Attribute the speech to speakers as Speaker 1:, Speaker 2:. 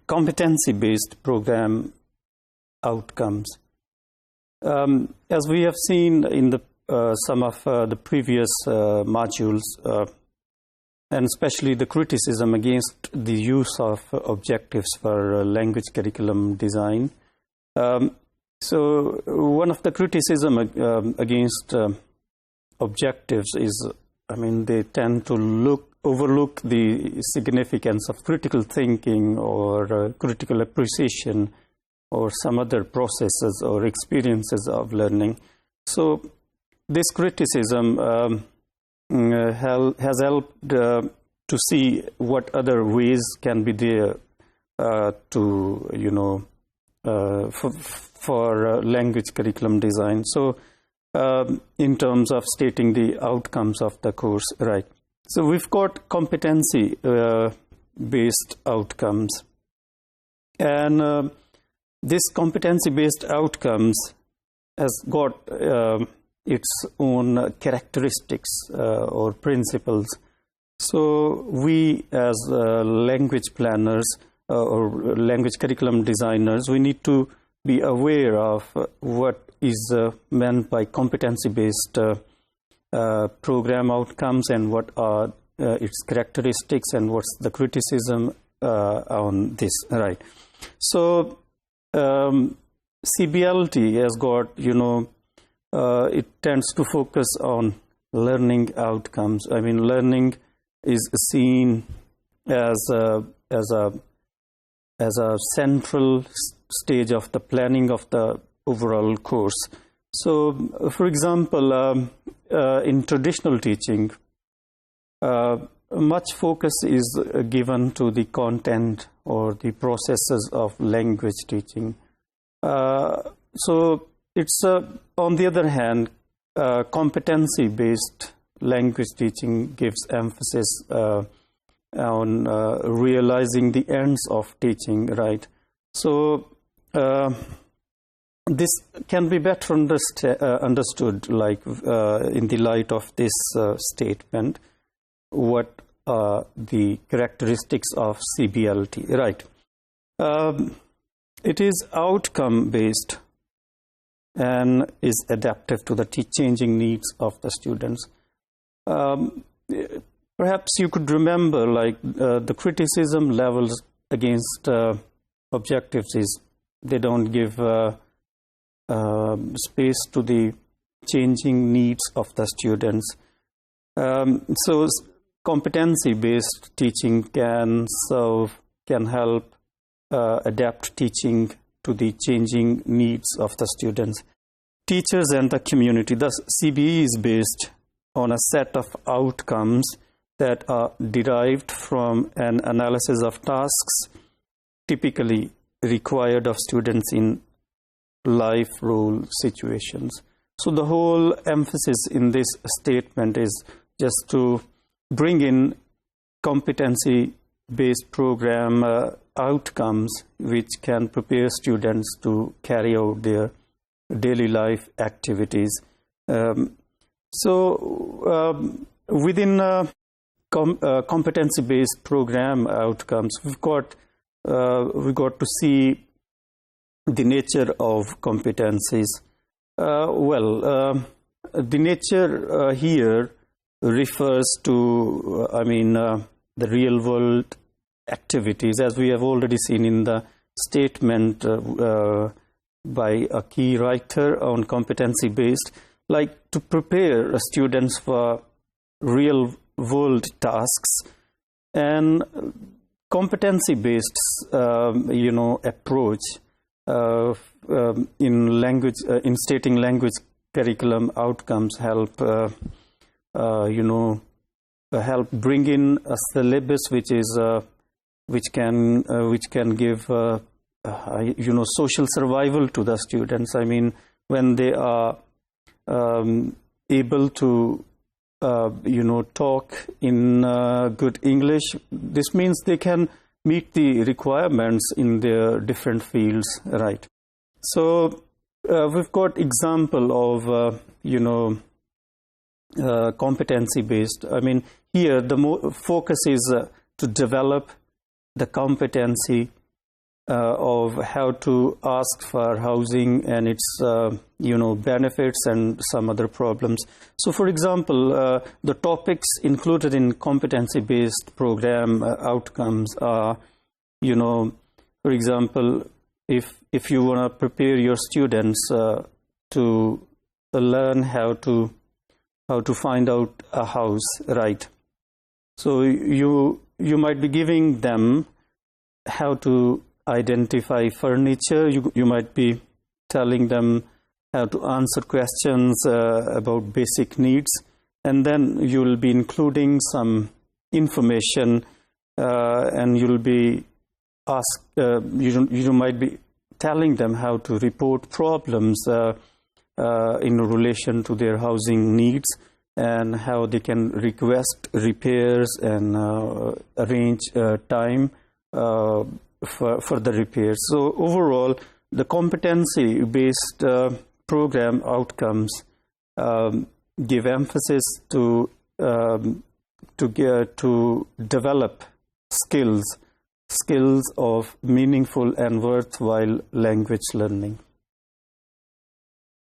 Speaker 1: competency-based program outcomes. As we have seen in the some of the previous modules, and especially the criticism against the use of objectives for language curriculum design. So one of the criticism against objectives is, I mean, they tend to overlook the significance of critical thinking or critical appreciation or some other processes or experiences of learning. So this criticism has helped to see what other ways can be there to, you know, for language curriculum design. So in terms of stating the outcomes of the course, right? So we've got competency-based outcomes, and this competency-based outcomes has got its own characteristics or principles. So we as language planners or language curriculum designers, we need to be aware of what is meant by competency-based program outcomes and what are its characteristics and what's the criticism on this, right? So CBLT has got, you know, it tends to focus on learning outcomes. I mean, learning is seen as a central stage of the planning of the overall course. So, for example, in traditional teaching, much focus is given to the content or the processes of language teaching. So it's on the other hand, competency-based language teaching gives emphasis on realizing the ends of teaching, right? So this can be better understood, like in the light of this statement, what are the characteristics of CBLT, right? It is outcome-based and is adaptive to the changing needs of the students. Perhaps you could remember, like, the criticism levels against objectives is they don't give space to the changing needs of the students. So competency-based teaching can help adapt teaching to the changing needs of the students. Teachers and the community. Thus, CBE is based on a set of outcomes that are derived from an analysis of tasks typically required of students in life role situations. So the whole emphasis in this statement is just to bring in competency-based program outcomes which can prepare students to carry out their daily life activities. Within competency-based program outcomes, we got to see the nature of competencies. The nature here refers to, the real world activities, as we have already seen in the statement by a key writer on competency-based, like to prepare students for real world tasks. And competency-based, approach in stating language curriculum outcomes help bring in a syllabus which can give social survival to the students. I mean, when they are able to talk in good English, this means they can meet the requirements in their different fields, right? So we've got example of competency based. I mean, here the focus is to develop the competency of how to ask for housing and its benefits and some other problems. So for example, the topics included in competency-based program outcomes are, for example, if you want to prepare your students to learn how to find out a house, right? So you might be giving them how to identify furniture. You might be telling them how to answer questions about basic needs, and then you'll be including some information, and you'll be asked. You might be telling them how to report problems in relation to their housing needs, and how they can request repairs and arrange time for the repairs. So overall, the competency-based program outcomes give emphasis to develop skills of meaningful and worthwhile language learning.